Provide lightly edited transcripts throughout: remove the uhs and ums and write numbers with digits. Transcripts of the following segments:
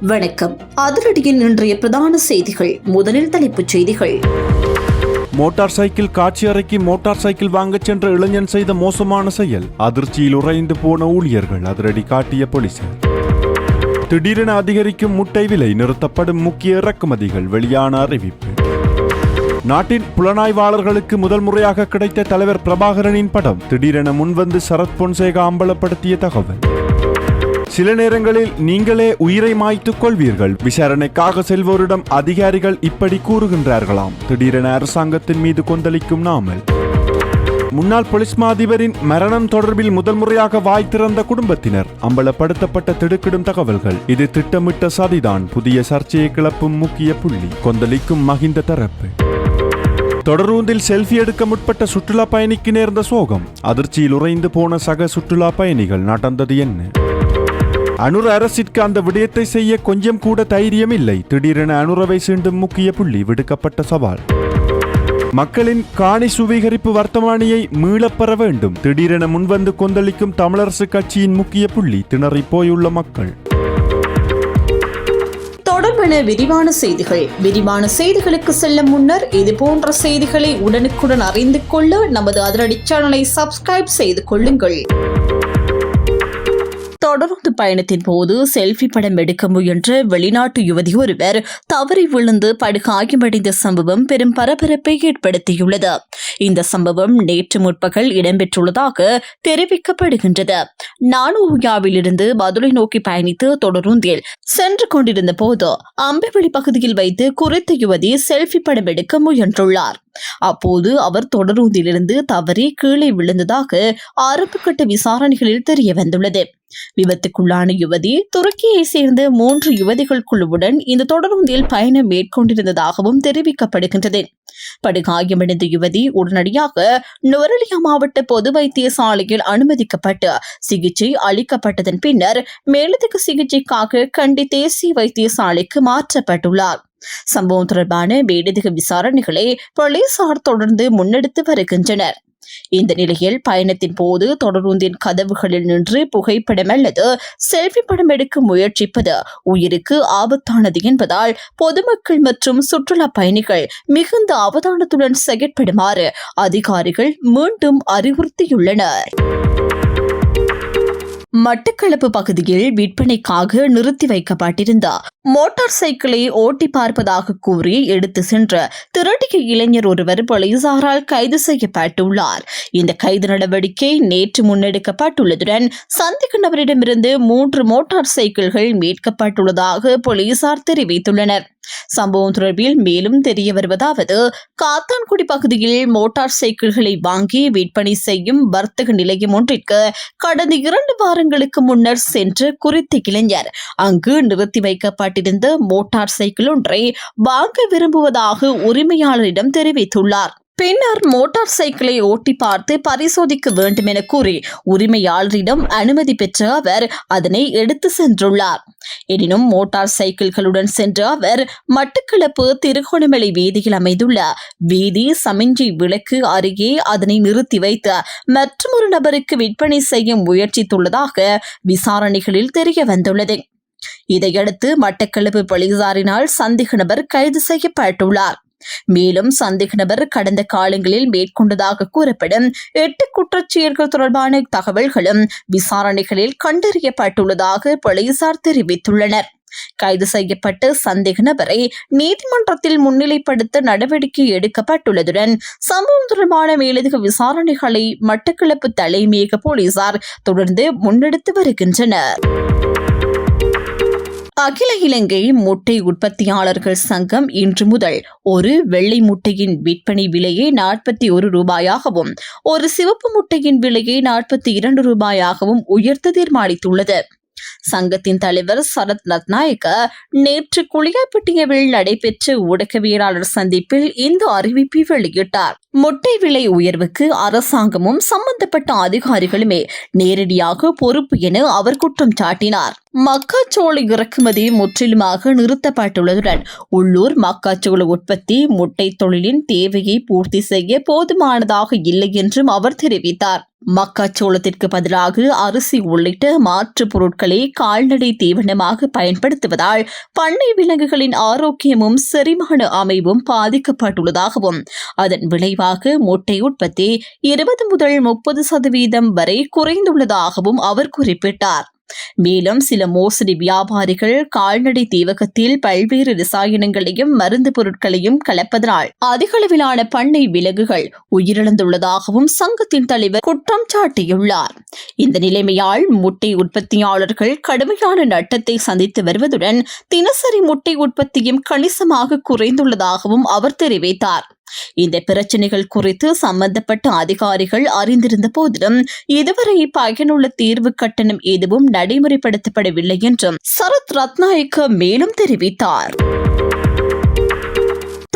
வணக்கம். அதிரடியின் இன்றைய பிரதான செய்திகள். முதலில் தலைப்புச் செய்திகள். மோட்டார் சைக்கிள் காட்சி அறைக்கு மோட்டார் சைக்கிள் வாங்கச் சென்ற இளைஞன் செய்த மோசமான செயல். அதிர்ச்சியில் உறைந்து போன ஊழியர்கள். அதிரடி காட்டிய போலீசார். திடீரென அதிகரிக்கும் முட்டை விலை. நிறுத்தப்படும் முக்கிய இறக்குமதிகள். வெளியான அறிவிப்பு. நாட்டின் புலனாய்வாளர்களுக்கு முதல் முறையாக கிடைத்த தலைவர் பிரபாகரனின் படம். திடீரென முன்வந்து சரத் பொன்சேகா அம்பலப்படுத்திய தகவல். சில நேரங்களில் நீங்களே உயிரை மாய்த்துக் கொள்வீர்கள். விசாரணைக்காக செல்வோரிடம் அதிகாரிகள் இப்படி கூறுகின்றார்களாம். திடீரென அரசாங்கத்தின் மீது கொந்தளிக்கும் நாமல். முன்னாள் போலீஸ் மாதிபரின் மரணம் தொடர்பில் முதல் முறையாக வாய் திறந்த குடும்பத்தினர். அம்பலப்படுத்தப்பட்ட திடுக்கிடும் தகவல்கள். இது திட்டமிட்ட சதிதான். புதிய சர்ச்சையை கிளப்பும் முக்கிய புள்ளி. கொந்தளிக்கும் மஹிந்த தரப்பு. தொடரூந்தில் செல்ஃபி எடுக்க முற்பட்ட சுற்றுலா பயணிக்கு நேர்ந்த சோகம். அதிர்ச்சியில் உறைந்து போன சக சுற்றுலா பயணிகள். நடந்தது என்ன? அனுர அரசிற்கு அந்த விடயத்தை செய்ய கொஞ்சம் கூட தைரியம் இல்லை. திடீரென அனுரவை சீண்டும் முக்கிய புள்ளி. விடுக்கப்பட்ட சவால். மக்களின் காணி சுவீகரிப்பு வர்த்தமானியை மீளப்பெற வேண்டும். திடீரென முன்வந்து கொந்தளிக்கும் தமிழரசு கட்சியின் முக்கிய புள்ளி. திணறி போயுள்ள மக்கள். தொடர்பான விரிவான செய்திகள். விரிவான செய்திகளுக்கு செல்லும் முன்னர் இதுபோன்ற செய்திகளை உடனுக்குடன் அறிந்து கொள்ள நமது அதிரடி சேனலை சப்ஸ்கிரைப் செய்து கொள்ளுங்கள். தொடர்ந்து பயணத்தின் போது செல்ஃபி படம் எடுக்க முயன்ற வெளிநாட்டு யுவதி ஒருவர் தவறி விழுந்து படுகாயமடைந்த சம்பவம் பெரும் பரபரப்பை ஏற்படுத்தியுள்ளது. இந்த சம்பவம் நேற்று முற்பகல் இடம்பெற்றுள்ளதாக தெரிவிக்கப்படுகின்றது. நானூயாவிலிருந்து பதுளை நோக்கி பயணித்து தொடருந்தில் சென்று கொண்டிருந்த போது அம்பைவெளி பகுதியில் வைத்து குறித்த யுவதி செல்ஃபி படம் எடுக்க முயன்றுள்ளார். அப்போது அவர் தொடரூந்திலிருந்து தவறி கீழே விழுந்ததாக ஆரம்பகட்ட விசாரணைகளில் தெரிய வந்துள்ளது. விபத்துக்குள்ளான யுவதி துருக்கியை சேர்ந்த 3 யுவதிகள் குழுவுடன் இந்த தொடரூந்தில் பயணம் மேற்கொண்டிருந்ததாகவும் தெரிவிக்கப்படுகின்றது. படுகாயமடைந்த யுவதி உடனடியாக நுவரெலியா மாவட்ட பொது வைத்தியசாலையில் அனுமதிக்கப்பட்டு சிகிச்சை அளிக்கப்பட்டதன் பின்னர் மேலதிக சிகிச்சைக்காக கண்டி தேசிய வைத்தியசாலைக்கு மாற்றப்பட்டுள்ளார். சம்பவம் தொடர்பான மேலதிக விசாரணைகளை போலீசார் தொடர்ந்து முன்னெடுத்து வருகின்றனர். இந்த நிலையில் பயணத்தின் போது தொடரூந்தின் கதவுகளில் நின்று புகைப்படம் அல்லது செல்ஃபி படம் எடுக்க முயற்சிப்பது உயிருக்கு ஆபத்தானது என்பதால் பொதுமக்கள் மற்றும் சுற்றுலா பயணிகள் மிகுந்த அவதானத்துடன் செயற்படுமாறு அதிகாரிகள் மீண்டும் அறிவுறுத்தியுள்ளனர். மட்டக்களப்பு பகுதியில் விற்பனைக்காக நிறுத்தி வைக்கப்பட்டிருந்த மோட்டார் சைக்கிளை ஓட்டி பார்ப்பதாக கூறி எடுத்து சென்ற திருடிய இளைஞர் ஒருவர் போலீசாரால் கைது செய்யப்பட்டுள்ளார். இந்த கைது நடவடிக்கை நேற்று முன்னெடுக்கப்பட்டுள்ளதுடன் சந்தேக நபரிடமிருந்து 3 மோட்டார் சைக்கிள்கள் மீட்கப்பட்டுள்ளதாக போலீசார் தெரிவித்துள்ளனர். சம்பவம் தொடர்பில் மேலும் தெரிய வருவதாவது, காத்தான்குடி பகுதியில் மோட்டார் சைக்கிள்களை வாங்கி விற்பனை செய்யும் வர்த்தக நிலையம் ஒன்றிற்கு கடந்த 2 வாரங்களுக்கு முன்னர் சென்று குறித்த இளைஞர் அங்கு நிறுத்தி வைக்கப்பட்டிருந்த மோட்டார் சைக்கிள் ஒன்றை வாங்க விரும்புவதாக உரிமையாளரிடம் தெரிவித்துள்ளார். பின்னர் மோட்டார் சைக்கிளை ஓட்டி பார்த்து பரிசோதிக்க வேண்டும் என கூறி உரிமையாளரிடம் அனுமதி பெற்ற அவர் அதனை எடுத்து சென்றுள்ளார். எனினும் மோட்டார் சைக்கிள்களுடன் சென்ற அவர் மட்டக்களப்பு திருகோணமலை வீதியில் அமைந்துள்ள வீதி சமிஞ்சை விளக்கு அருகே அதனை நிறுத்தி வைத்து மற்றொரு நபருக்கு விற்பனை செய்ய முயற்சித்துள்ளதாக விசாரணைகளில் தெரிய வந்துள்ளது. இதையடுத்து மட்டக்களப்பு போலீசாரினால் சந்தேக நபர் கைது செய்யப்பட்டுள்ளார். மேலும் சந்தேக நபர் கடந்த காலங்களில் மேற்கொண்டதாக கூறப்படும் 8 குற்றச்செயல்கள் தொடர்பான தகவல்களும் விசாரணைகளில் கண்டறியப்பட்டுள்ளதாக போலீசார் தெரிவித்துள்ளனர். கைது செய்யப்பட்ட சந்தேக நபரை நீதிமன்றத்தில் முன்னிலைப்படுத்த நடவடிக்கை எடுக்கப்பட்டுள்ளதுடன் சம்பவம் தொடர்பான மேலதிக விசாரணைகளை மட்டக்களப்பு தலைமையக போலீசார் தொடர்ந்து முன்னெடுத்து வருகின்றனர். அகில இலங்கை முட்டை உற்பத்தியாளர்கள் சங்கம் இன்று முதல் ஒரு வெள்ளை முட்டையின் விற்பனை விலையை 41 ரூபாயாகவும் ஒரு சிவப்பு முட்டையின் விலையை 42 ரூபாயாகவும் உயர்த்த தீர்மானித்துள்ளது. சங்கத்தின் தலைவர் சரத் ரத்நாயக்க நேற்று குளியாப்பட்டியில் நடைபெற்ற ஊடகவியலாளர் சந்திப்பில் இந்த அறிவிப்பை வெளியிட்டார். முட்டை விலை உயர்வுக்கு அரசாங்கமும் சம்பந்தப்பட்ட அதிகாரிகளுமே நேரடியாக பொறுப்பு என அவர் குற்றம் சாட்டினார். மக்காச்சோள இறக்குமதி முற்றிலுமாக நிறுத்தப்பட்டுள்ளதுடன் உள்ளூர் மக்காச்சோள உற்பத்தி முட்டை தொழிலின் தேவையை பூர்த்தி செய்ய போதுமானதாக இல்லை என்றும் அவர் தெரிவித்தார். மக்காச்சோளத்திற்கு பதிலாக அரிசி உள்ளிட்ட மாற்றுப் பொருட்களை கால்நடை தீவனமாக பயன்படுத்துவதால் பண்ணை விலங்குகளின் ஆரோக்கியமும் செரிமான அமைவும் பாதிக்கப்பட்டுள்ளதாகவும் அதன் விளைவாக முட்டை உற்பத்தி 20 முதல் 30% வரை குறைந்துள்ளதாகவும் அவர் குறிப்பிட்டார். மேலும் சில மோசடி வியாபாரிகள் கால்நடை தீவகத்தில் பல்வேறு ரசாயனங்களையும் மருந்து பொருட்களையும் கலப்பதனால் அதிகளவிலான பண்ணை விலங்குகள் உயிரிழந்துள்ளதாகவும் சங்கத்தின் தலைவர் குற்றம் சாட்டியுள்ளார். இந்த நிலைமையால் முட்டை உற்பத்தியாளர்கள் கடுமையான நட்டத்தை சந்தித்து வருவதுடன் தினசரி முட்டை உற்பத்தியும் கணிசமாக குறைந்துள்ளதாகவும் அவர் தெரிவித்தார். இந்த பிரச்சினைகள் குறித்து சம்பந்தப்பட்ட அதிகாரிகள் அறிந்திருந்த போதிலும் இதுவரை பயனுள்ள தீர்வு கட்டணம் எதுவும் நடைமுறைப்படுத்தப்படவில்லை என்றும் சரத் ரத்நாயக்க மேலும் தெரிவித்தார்.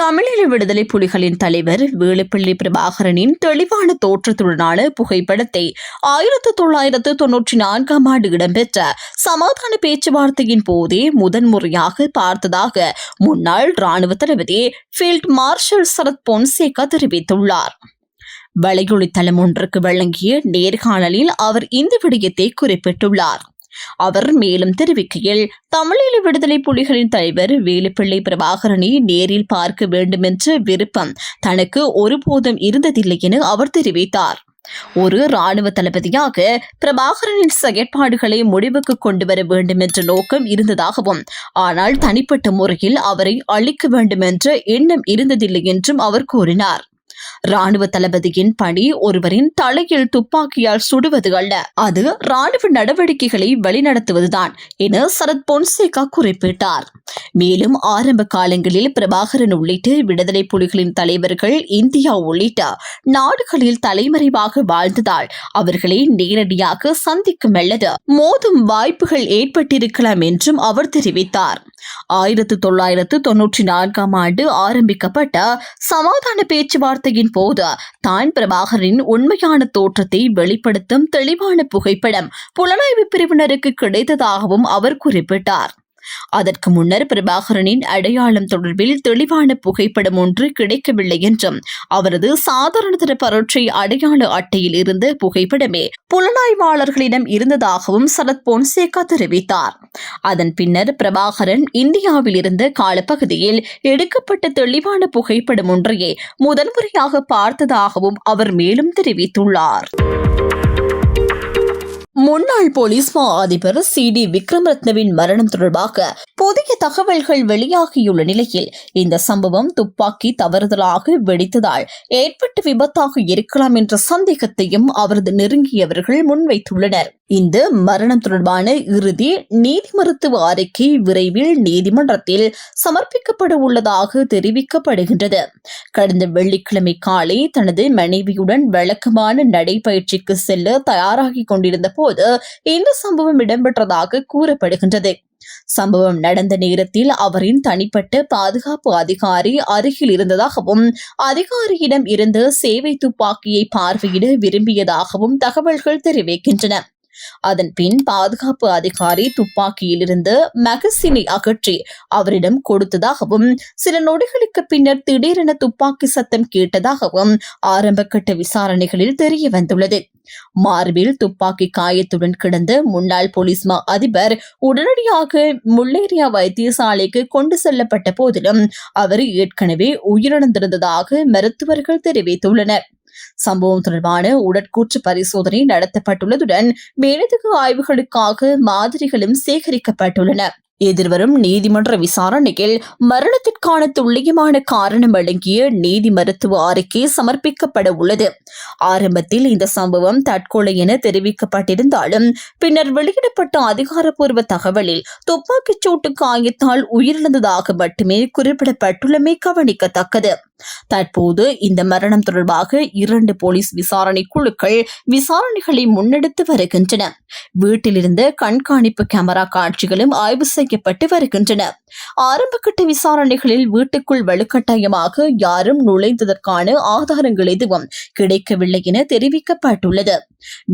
தமிழீழ விடுதலை புலிகளின் தலைவர் வேலுப்பிள்ளை பிரபாகரனின் தெளிவான தோற்றத்துடனான புகைப்படத்தை 1994 ஆண்டு இடம்பெற்ற சமாதான பேச்சுவார்த்தையின் போதே முதன்முறையாக பார்த்ததாக முன்னாள் ராணுவ தளபதி ஃபீல்ட் மார்ஷல் சரத் பொன்சேகா தெரிவித்துள்ளார். வலையொலி தளம் ஒன்றுக்கு வழங்கிய நேர்காணலில் அவர் இந்த விடயத்தை குறிப்பிட்டுள்ளார். அவர் மேலும் தெரிவிக்கையில், தமிழீழ விடுதலை புலிகளின் தலைவர் வேலுப்பிள்ளை பிரபாகரனை நேரில் பார்க்க வேண்டும் என்ற விருப்பம் தனக்கு ஒருபோதும் இருந்ததில்லை என அவர் தெரிவித்தார். ஒரு ராணுவ தளபதியாக பிரபாகரனின் செயற்பாடுகளை முடிவுக்கு கொண்டு வர வேண்டும் என்ற நோக்கம் இருந்ததாகவும் ஆனால் தனிப்பட்ட முறையில் அவரை அழிக்க வேண்டும் என்ற எண்ணம் இருந்ததில்லை என்றும் அவர் கூறினார். ராணுவ தளபதியின் பணி ஒருவரின் தலையில் துப்பாக்கியால் சுடுவது அல்ல, அது ராணுவ நடவடிக்கைகளை வழிநடத்துவதுதான் என சரத் பொன்சேகா குறிப்பிட்டார். மேலும் ஆரம்ப காலங்களில் பிரபாகரன் உள்ளிட்ட விடுதலை புலிகளின் தலைவர்கள் இந்தியா உள்ளிட்ட நாடுகளில் தலைமறைவாக வாழ்ந்ததால் அவர்களை நேரடியாக சந்திக்கும் அல்லது மோதும் வாய்ப்புகள் ஏற்பட்டிருக்கலாம் என்றும் அவர் தெரிவித்தார். 1994 ஆண்டு ஆரம்பிக்கப்பட்ட சமாதான பேச்சுவார்த்தையின் போது தான் பிரபாகரின் உண்மையான தோற்றத்தை வெளிப்படுத்தும் தெளிவான புகைப்படம் புலனாய்வு பிரிவினருக்கு கிடைத்ததாகவும் அவர் குறிப்பிட்டார். அதற்கு முன்னர் பிரபாகரனின் அடையாளம் தொடர்பில் தெளிவான புகைப்படம் ஒன்று கிடைக்கவில்லை என்றும் அவரது சாதாரணதர பரீட்சை அடையாள அட்டையில் இருந்த புகைப்படமே புலனாய்வாளர்களிடம் இருந்ததாகவும் சரத் பொன்சேகா தெரிவித்தார். அதன் பின்னர் பிரபாகரன் இந்தியாவில் இருந்த காலப்பகுதியில் எடுக்கப்பட்ட தெளிவான புகைப்படம் ஒன்றையே முதன்முறையாக பார்த்ததாகவும் அவர் மேலும் தெரிவித்துள்ளார். முன்னாள் போலீஸ் மா அதிபர் CD விக்ரமரத்னவின் மரணம் தொடர்பாக புதிய தகவல்கள் வெளியாகியுள்ள நிலையில் இந்த சம்பவம் துப்பாக்கி தவறுதலாக வெடித்ததால் ஏற்பட்ட விபத்தாக இருக்கலாம் என்ற சந்தேகத்தையும் அவரது நெருங்கியவர்கள் முன்வைத்துள்ளனர். இந்த மரணம் தொடர்பான இறுதி நீதி மருத்துவ அறிக்கை விரைவில் நீதிமன்றத்தில் சமர்ப்பிக்கப்பட உள்ளதாக தெரிவிக்கப்படுகின்றது. கடந்த வெள்ளிக்கிழமை காலை தனது மனைவியுடன் வழக்கமான நடைபயிற்சிக்கு செல்ல தயாராகிக் கொண்டிருந்த போது இந்த சம்பவம் இடம்பெற்றதாக கூறப்படுகின்றது. சம்பவம் நடந்த நேரத்தில் அவரின் தனிப்பட்ட பாதுகாப்பு அதிகாரி அருகில் இருந்ததாகவும் அதிகாரியிடம் இருந்து சேவை துப்பாக்கியை பார்வையிட விரும்பியதாகவும் தகவல்கள் தெரிவிக்கின்றன. அதன் பின் பாதுகாப்பு அதிகாரி துப்பாக்கியிலிருந்து மகசினை அகற்றி அவரிடம் கொடுத்ததாகவும் சில நொடிகளுக்கு பின்னர் திடீரென துப்பாக்கி சத்தம் கேட்டதாகவும் ஆரம்பகட்ட விசாரணைகளில் தெரிய வந்துள்ளது. மார்பில் துப்பாக்கி காயத்துடன் கிடந்த முன்னாள் போலீஸ் மா அதிபர் உடனடியாக முல்லேரியா வைத்தியசாலைக்கு கொண்டு செல்லப்பட்ட போதிலும் அவர் ஏற்கனவே உயிரிழந்திருந்ததாக மருத்துவர்கள் தெரிவித்துள்ளனர். சம்பவம் தொடர்பான உடற்கூற்று பரிசோதனை நடத்தப்பட்டுள்ளதுடன் மேலதிக ஆய்வுகளுக்காக மாதிரிகளும் சேகரிக்கப்பட்டுள்ளன. எதிர்வரும் நீதிமன்ற விசாரணையில் மரணத்திற்கான துல்லியமான காரணம் அடங்கிய நீதி மருத்துவ அறிக்கை சமர்ப்பிக்கப்பட உள்ளது. ஆரம்பத்தில் இந்த சம்பவம் தற்கொலை என தெரிவிக்கப்பட்டிருந்தாலும் பின்னர் வெளியிடப்பட்ட அதிகாரப்பூர்வ தகவலில் துப்பாக்கிச் சூட்டு காயத்தால் உயிரிழந்ததாக மட்டுமே குறிப்பிடப்பட்டுள்ளமை கவனிக்கத்தக்கது. தற்போது இந்த மரணம் தொடர்பாக 2 போலீஸ் விசாரணை குழுக்கள் விசாரணைகளை முன்னெடுத்து வருகின்றன. வீட்டிலிருந்த கண்காணிப்பு கேமரா காட்சிகளும் ஆய்வு செய்யப்பட்டு வருகின்றன. ஆரம்பகட்ட விசாரணைகளில் வீட்டுக்குள் வலுக்கட்டாயமாக யாரும் நுழைந்ததற்கான ஆதாரங்கள் எதுவும் கிடைக்கவில்லை என தெரிவிக்கப்பட்டுள்ளது.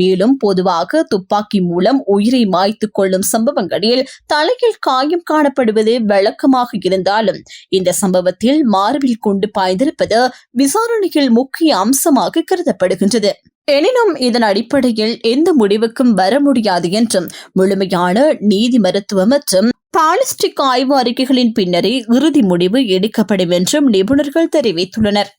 மேலும் பொதுவாக துப்பாக்கி மூலம் உயிரை மாய்த்துக் கொள்ளும் சம்பவங்களில் தலையில் காயம் காணப்படுவது வழக்கமாக இருந்தாலும் இந்த சம்பவத்தில் மார்பில் கொண்டு பாய்ந்த பாய்ந்திருப்பது விசாரணையில் முக்கிய அம்சமாக கருதப்படுகின்றது. எனினும் இதன் அடிப்படையில் எந்த முடிவுக்கும் வர முடியாது என்றும் முழுமையான நீதி மருத்துவ மற்றும் பாலிஸ்டிக் ஆய்வு அறிக்கைகளின் பின்னரே இறுதி முடிவு எடுக்கப்படும் என்றும் நிபுணர்கள் தெரிவித்துள்ளனர்.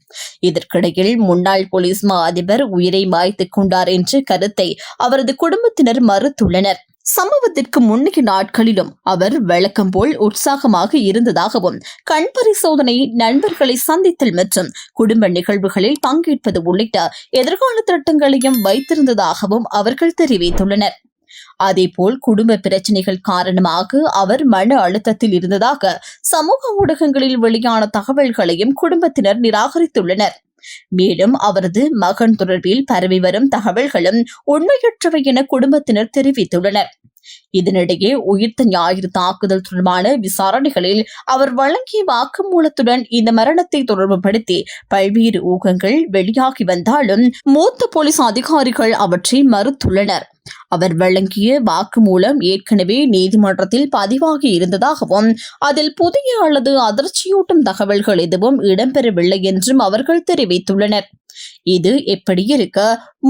இதற்கிடையில் முன்னாள் போலீஸ் மா அதிபர் உயிரை மாய்த்துக் கொண்டார் என்ற கருத்தை அவரது குடும்பத்தினர் மறுத்துள்ளனர். சம்பவத்திற்கு முன்னைய நாட்களிலும் அவர் வழக்கம் போல் உற்சாகமாக இருந்ததாகவும் கண் பரிசோதனை, நண்பர்களை சந்தித்தல் மற்றும் குடும்ப நிகழ்வுகளில் பங்கேற்பது உள்ளிட்ட எதிர்கால திட்டங்களையும் வைத்திருந்ததாகவும் அவர்கள் தெரிவித்துள்ளனர். அதேபோல் குடும்ப பிரச்சனைகள் காரணமாக அவர் மன அழுத்தத்தில் இருந்ததாக சமூக ஊடகங்களில் வெளியான தகவல்களையும் குடும்பத்தினர் நிராகரித்துள்ளனர். மேலும் அவரது மகன் தொடர்பில் பரவி வரும் தகவல்களும் உண்மையற்றவை என குடும்பத்தினர் தெரிவித்துள்ளனர். இதனிடையே உயிர்த்த ஞாயிறு தாக்குதல் தொடர்பான விசாரணைகளில் அவர் வழங்கிய வாக்குமூலத்துடன் இந்த மரணத்தை தொடர்புபடுத்தி பல்வேறு ஊகங்கள் வெளியாகி வந்தாலும் மூத்த போலீஸ் அதிகாரிகள் அவற்றை மறுத்துள்ளனர். அவர் வழங்கிய வாக்குமூலம் ஏற்கனவே நீதிமன்றத்தில் பதிவாகி இருந்ததாகவும் அதில் புதிய அல்லது அதிர்ச்சியூட்டும் தகவல்கள் எதுவும் இடம்பெறவில்லை என்றும் அவர்கள் தெரிவித்துள்ளனர். இது எப்படி இருக்க,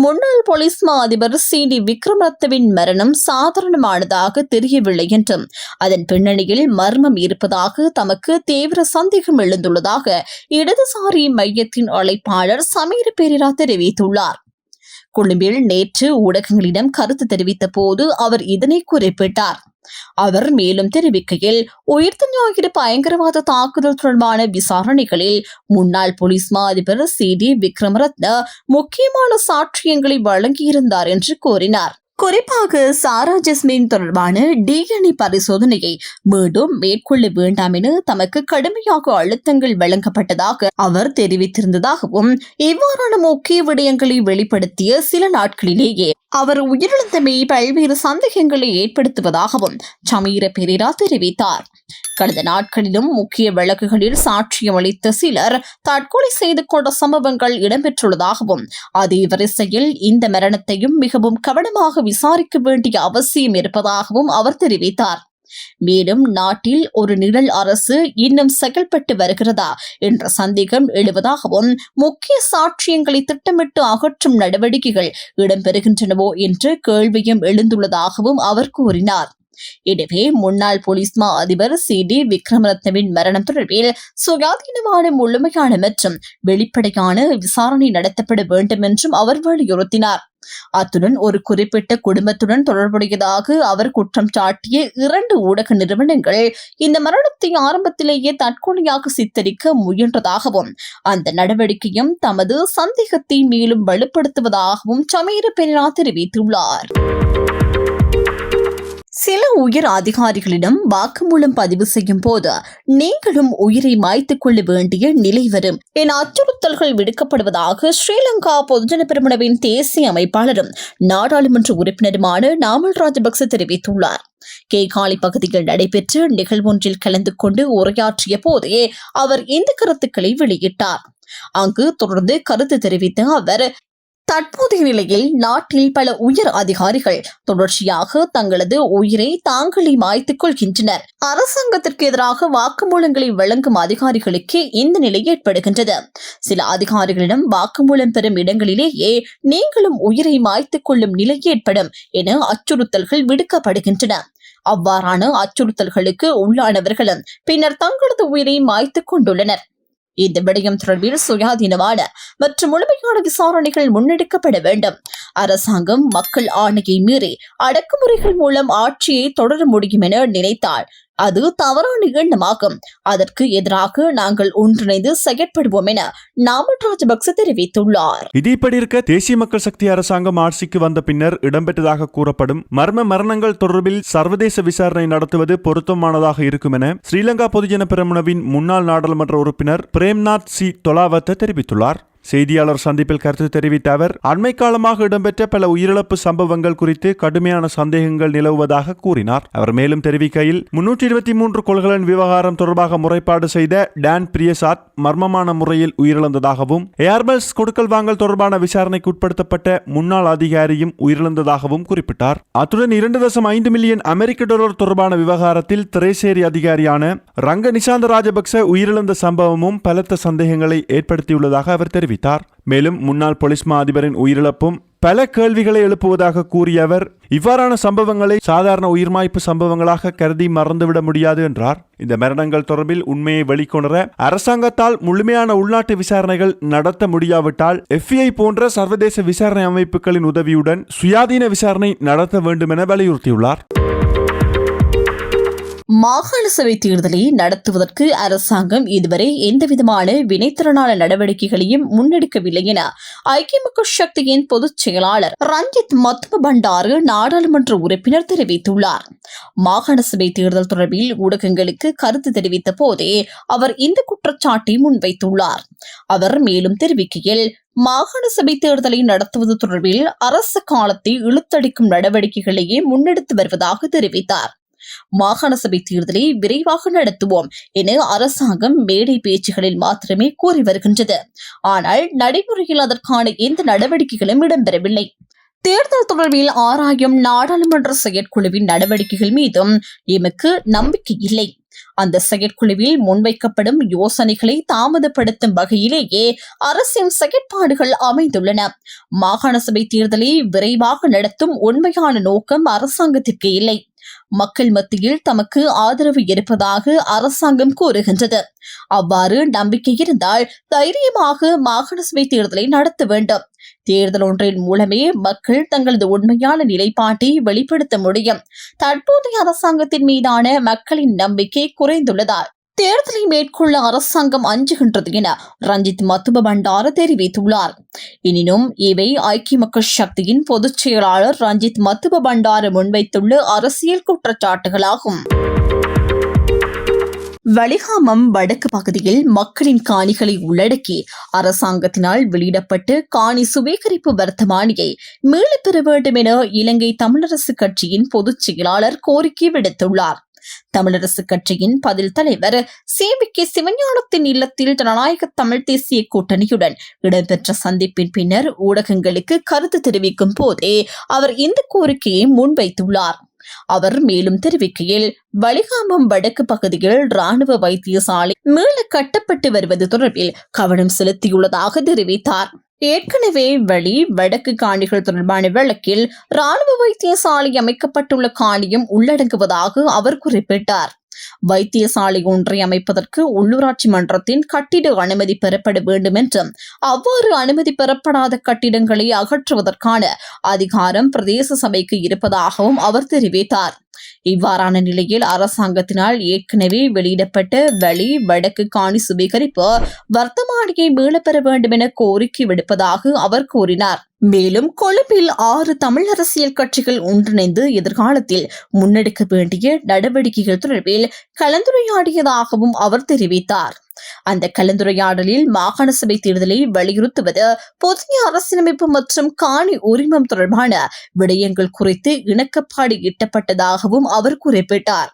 முன்னாள் போலீஸ் மா அதிபர் CD விக்ரமரத்னவின் மரணம் சாதாரணமானதாக தெரியவில்லை என்றும் அதன் பின்னணியில் மர்மம் இருப்பதாக தமக்கு தீவிர சந்தேகம் எழுந்துள்ளதாக இடதுசாரி மையத்தின் அழைப்பாளர் சமீர பெரேரா தெரிவித்துள்ளார். கொழும்பில் நேற்று ஊடகங்களிடம் கருத்து தெரிவித்த போது அவர் இதனை குறிப்பிட்டார். அவர் மேலும் தெரிவிக்கையில், உயிர்த்த ஞாயிறு பயங்கரவாத தாக்குதல் தொடர்பான விசாரணைகளில் முன்னாள் போலீஸ் மா அதிபர் CD விக்ரமரத்ன முக்கியமான சாட்சியங்களை வழங்கியிருந்தார் என்று கூறினார். குறிப்பாக சாரா ஜஸ்மின் தொடர்பான DNA பரிசோதனையை மீண்டும் மேற்கொள்ள வேண்டாம் என தமக்கு கடுமையாக அழுத்தங்கள் வழங்கப்பட்டதாக அவர் தெரிவித்திருந்ததாகவும் இவ்வாறான முக்கிய விடயங்களை வெளிப்படுத்திய சில நாட்களிலேயே அவர் உயிரிழந்தமை பல்வேறு சந்தேகங்களை ஏற்படுத்துவதாகவும் சமீர பெரேரா தெரிவித்தார். கடந்த நாட்களிலும் முக்கிய வழக்குகளில் சாட்சியம் அளித்த சிலர் தற்கொலை செய்து கொண்ட சம்பவங்கள் இடம்பெற்றுள்ளதாகவும் அதே வரிசையில் இந்த மரணத்தையும் மிகவும் கவனமாக விசாரிக்க வேண்டிய அவசியம் இருப்பதாகவும் அவர் தெரிவித்தார். மேலும் நாட்டில் ஒரு நிழல் அரசு இன்னும் செயல்பட்டு வருகிறதா என்ற சந்தேகம் எழுவதாகவும் முக்கிய சாட்சியங்களை திட்டமிட்டு அகற்றும் நடவடிக்கைகள் இடம்பெறுகின்றனவோ என்ற கேள்வியும் எழுந்துள்ளதாகவும் அவர் கூறினார். எனவே முன்னாள் போலீஸ் மா அதிபர் CD விக்ரமரத்னவின் மரணம் தொடர்பில் சுயாதீனமான, முழுமையான மற்றும் வெளிப்படையான விசாரணை நடத்தப்பட வேண்டும் என்றும் அவர் வலியுறுத்தினார். அத்துடன் ஒரு குறிப்பிட்ட குடும்பத்துடன் தொடர்புடையதாக அவர் குற்றம் சாட்டிய 2 ஊடக நிறுவனங்கள் இந்த மரணத்தை ஆரம்பத்திலேயே தற்கொலையாக சித்தரிக்க முயன்றதாகவும் அந்த நடவடிக்கையும் தமது சந்தேகத்தை மேலும் வலுப்படுத்துவதாகவும் சமீர பெரேரா தெரிவித்துள்ளார். சில உயர் அதிகாரிகளிடம் வாக்குமூலம் பதிவு செய்யும் போது நீங்களும் உயிரை மாய்த்துக் கொள்ள வேண்டிய நிலை வரும் என அச்சுறுத்தல்கள் விடுக்கப்படுவதாக ஸ்ரீலங்கா பொதுஜன பெரமுனவின் தேசிய அமைப்பாளரும் நாடாளுமன்ற உறுப்பினருமான நாமல் ராஜபக்ச தெரிவித்துள்ளார். கேகாலி பகுதியில் நடைபெற்ற நிகழ்வொன்றில் கலந்து கொண்டு உரையாற்றிய போதே அவர் இந்த கருத்துக்களை வெளியிட்டார். அங்கு தொடர்ந்து கருத்து தெரிவித்த அவர், தற்போதைய நிலையில் நாட்டில் பல உயர் அதிகாரிகள் தொடர்ச்சியாக தங்களது உயிரை தாங்களே மாய்த்துக் கொள்கின்றனர். அரசாங்கத்திற்கு எதிராக வாக்குமூலங்களை வழங்கும் அதிகாரிகளுக்கு இந்த நிலை ஏற்படுகின்றது. சில அதிகாரிகளிடம் வாக்குமூலம் பெறும் இடங்களிலேயே நீங்களும் உயிரை மாய்த்துக் கொள்ளும் நிலை ஏற்படும் என அச்சுறுத்தல்கள் விடுக்கப்படுகின்றன. அவ்வாறான அச்சுறுத்தல்களுக்கு உள்ளானவர்களும் பின்னர் தங்களது உயிரை மாய்த்துக் கொண்டுள்ளனர். இந்த விடயம் தொடர்பில் சுயாதீனமான மற்றும் முழுமையான விசாரணைகள் முன்னெடுக்கப்பட வேண்டும். அரசாங்கம் மக்கள் ஆணையை மீறி அடக்குமுறைகள் மூலம் ஆட்சியை தொடர முடியும் என நினைத்தால் அது தவறான எண்ணமாகும். அதற்கு எதிராக நாங்கள் ஒன்றிணைந்து செயற்படுவோம் என நாமல் ராஜபக்ச தெரிவித்துள்ளார். இது இப்படி இருக்க, தேசிய மக்கள் சக்தி அரசாங்கம் ஆட்சிக்கு வந்த பின்னர் இடம்பெற்றதாக கூறப்படும் மர்ம மரணங்கள் தொடர்பில் சர்வதேச விசாரணை நடத்துவது பொருத்தமானதாக இருக்கும் என ஸ்ரீலங்கா பொதுஜன பெரமுனவின் முன்னாள் நாடாளுமன்ற உறுப்பினர் பிரேம்நாத் சி தொலாவத்த தெரிவித்துள்ளார். செய்தியாளர் சந்திப்பில் கருத்து தெரிவித்த அவர் அண்மை காலமாக இடம்பெற்ற பல உயிரிழப்பு சம்பவங்கள் குறித்து கடுமையான சந்தேகங்கள் நிலவுவதாக கூறினார். அவர் மேலும் தெரிவிக்கையில் 323 கொள்கலன் விவகாரம் தொடர்பாக முறைப்பாடு செய்த டான் பிரியசாத் மர்மமான முறையில் உயிரிழந்ததாகவும் ஏர்பஸ் கொடுக்கல் வாங்கல் தொடர்பான விசாரணைக்கு உட்படுத்தப்பட்ட முன்னாள் அதிகாரியும் உயிரிழந்ததாகவும் குறிப்பிட்டார். அத்துடன் 2.5 மில்லியன் அமெரிக்க டாலர் தொடர்பான விவகாரத்தில் திரைசேரி அதிகாரியான ரங்க நிசாந்த ராஜபக்ச உயிரிழந்த சம்பவமும் பலத்த சந்தேகங்களை ஏற்படுத்தியுள்ளதாக அவர் தெரிவித்தார். மேலும் முன்னாள் போலீஸ் மா அதிபரின் உயிரிழப்பும் பல கேள்விகளை எழுப்புவதாக கூறிய அவர் இவ்வாறான சம்பவங்களை சாதாரண உயிர்மாய்ப்பு சம்பவங்களாக கருதி மறந்துவிட முடியாது என்றார். இந்த மரணங்கள் தொடர்பில் உண்மையை வெளிக்கொணர அரசாங்கத்தால் முழுமையான உள்நாட்டு விசாரணைகள் நடத்த முடியாவிட்டால் FBI போன்ற சர்வதேச விசாரணை அமைப்புகளின் உதவியுடன் சுயாதீன விசாரணை நடத்த வேண்டும் என வலியுறுத்தியுள்ளார். மாகாண சபை தேர்தலை நடத்துவதற்கு அரசாங்கம் இதுவரை எந்தவிதமான வினைத்திறனான நடவடிக்கைகளையும் முன்னெடுக்கவில்லை என ஐக்கிய மக்கள் சக்தியின் பொதுச் செயலாளர் ரஞ்சித் மத்தும பண்டாரு நாடாளுமன்ற உறுப்பினர் தெரிவித்துள்ளார். மாகாண சபை தேர்தல் தொடர்பில் ஊடகங்களுக்கு கருத்து தெரிவித்த போதே அவர் இந்த குற்றச்சாட்டை முன்வைத்துள்ளார். அவர் மேலும் தெரிவிக்கையில் மாகாண சபை தேர்தலை நடத்துவது தொடர்பில் அரசு காலத்தை இழுத்தடிக்கும் நடவடிக்கைகளையே முன்னெடுத்து வருவதாக தெரிவித்தார். மாகாண சபை தேர்தலை விரைவாக நடத்துவோம் என அரசாங்கம் மேடை பேச்சுகளில் மாத்திரமே கூறி வருகின்றது. ஆனால் நடைமுறையில் அதற்கான எந்த நடவடிக்கைகளும் இடம்பெறவில்லை. தேர்தல் தொடர்பில் ஆராயும் நாடாளுமன்ற செயற்குழுவின் நடவடிக்கைகள் மீதும் எமக்கு நம்பிக்கை இல்லை. அந்த செயற்குழுவில் முன்வைக்கப்படும் யோசனைகளை தாமதப்படுத்தும் வகையிலேயே அரசின் செயற்பாடுகள் அமைந்துள்ளன. மாகாண சபை தேர்தலை விரைவாக நடத்தும் உண்மையான நோக்கம் அரசாங்கத்திற்கு இல்லை. மக்கள் மத்தியில் தமக்கு ஆதரவு இருப்பதாக அரசாங்கம் கூறுகின்றது. அவ்வாறு நம்பிக்கை இருந்தால் தைரியமாக மாகாண சபை தேர்தலை நடத்த வேண்டும். தேர்தல் ஒன்றின் மூலமே மக்கள் தங்களது உண்மையான நிலைப்பாட்டை வெளிப்படுத்த முடியும். தற்போதைய அரசாங்கத்தின் மீதான மக்களின் நம்பிக்கை குறைந்துள்ளதால் தேர்தலை மேற்கொள்ள அரசாங்கம் அஞ்சுகின்றது என ரஞ்சித் மத்தும பண்டார தெரிவித்துள்ளார். எனினும் இவை ஐக்கிய மக்கள் சக்தியின் பொதுச் செயலாளர் ரஞ்சித் மத்தும பண்டார முன்வைத்துள்ள அரசியல் குற்றச்சாட்டுகளாகும். வலிகாமம் வடக்கு பகுதியில் மக்களின் காணிகளை உள்ளடக்கி அரசாங்கத்தினால் வெளியிடப்பட்டு காணி சுவீகரிப்பு வர்த்தமானியை மீளப் பெற வேண்டும் என இலங்கை தமிழரசு கட்சியின் பொதுச் செயலாளர் கோரிக்கை விடுத்துள்ளார். தமிழரசு கட்சியின் பதில் தலைவர் CVK சிவஞானத்தின் இல்லத்தில் ஜனநாயக தமிழ் தேசிய கூட்டணியுடன் இடம்பெற்ற சந்திப்பின் பின்னர் ஊடகங்களுக்கு கருத்து தெரிவிக்கும் போதே அவர் இந்த கோரிக்கையை முன்வைத்துள்ளார். அவர் மேலும் தெரிவிக்கையில் வலிகாமம் வடக்கு பகுதியில் ராணுவ வைத்தியசாலை மீள கட்டப்பட்டு வருவது தொடர்பில் கவனம் செலுத்தியுள்ளதாக தெரிவித்தார். ஏற்கனவே வடக்கு காணிகள் தொடர்பான வழக்கில் ராணுவ வைத்தியசாலை அமைக்கப்பட்டுள்ள காணியும் உள்ளடங்குவதாக அவர் குறிப்பிட்டார். வைத்தியசாலை ஒன்றை அமைப்பதற்கு உள்ளூராட்சி மன்றத்தின் கட்டிட அனுமதி பெறப்பட வேண்டும் என்றும் அவ்வாறு அனுமதி பெறப்படாத கட்டிடங்களை அகற்றுவதற்கான அதிகாரம் பிரதேச சபைக்கு இருப்பதாகவும் அவர் தெரிவித்தார். இவ்வாறான நிலையில் அரசாங்கத்தினால் ஏற்கனவே வெளியிடப்பட்ட வடக்கு காணி சுவீகரிப்பு வர்த்தமானியை மீளப்பெற வேண்டும் என கோரிக்கை விடுப்பதாக அவர் கூறினார். மேலும் கொழும்பில் 6 தமிழ் அரசியல் கட்சிகள் ஒன்றிணைந்து எதிர்காலத்தில் முன்னெடுக்க வேண்டிய நடவடிக்கைகள் தொடர்பில் கலந்துரையாடியதாகவும் அவர் தெரிவித்தார். அந்த கலந்துரையாடலில் மாகாண சபை தேர்தலை வலியுறுத்துவது, புதிய அரசியலமைப்பு மற்றும் காணி உரிமம் தொடர்பான விடயங்கள் குறித்து இணக்கப்பாடு எட்டப்பட்டதாகவும் அவர் குறிப்பிட்டார்.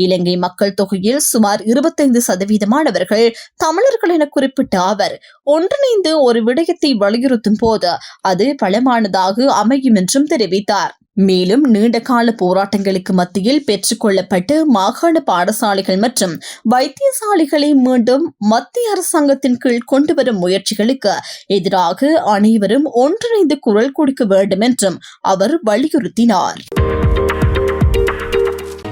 இலங்கை மக்கள் தொகையில் சுமார் 25% தமிழர்கள் என குறிப்பிட்ட அவர் ஒன்றிணைந்து ஒரு விடயத்தை வலியுறுத்தும் போது அது பலமானதாக அமையும் என்றும் தெரிவித்தார். மேலும் நீண்டகால போராட்டங்களுக்கு மத்தியில் பெற்றுக் கொள்ளப்பட்டு மாகாண பாடசாலைகள் மற்றும் வைத்தியசாலைகளை மீண்டும் மத்திய அரசாங்கத்தின் கீழ் கொண்டுவரும் முயற்சிகளுக்கு எதிராக அனைவரும் ஒன்றிணைந்து குரல் கொடுக்க வேண்டும் என்றும் அவர் வலியுறுத்தினார்.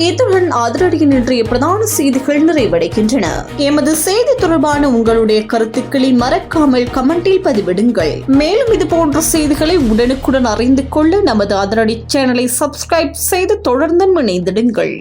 இத்துடன் அதிரடியின் இன்றைய பிரதான செய்திகள் நிறைவடைகின்றன. எமது செய்தி தொடர்பான உங்களுடைய கருத்துக்களை மறக்காமல் கமெண்டில் பதிவிடுங்கள். மேலும் இது போன்ற செய்திகளை உடனுக்குடன் அறிந்து கொள்ள நமது அதிரடி சேனலை சப்ஸ்கிரைப் செய்து தொடர்ந்து இணைந்திடுங்கள்.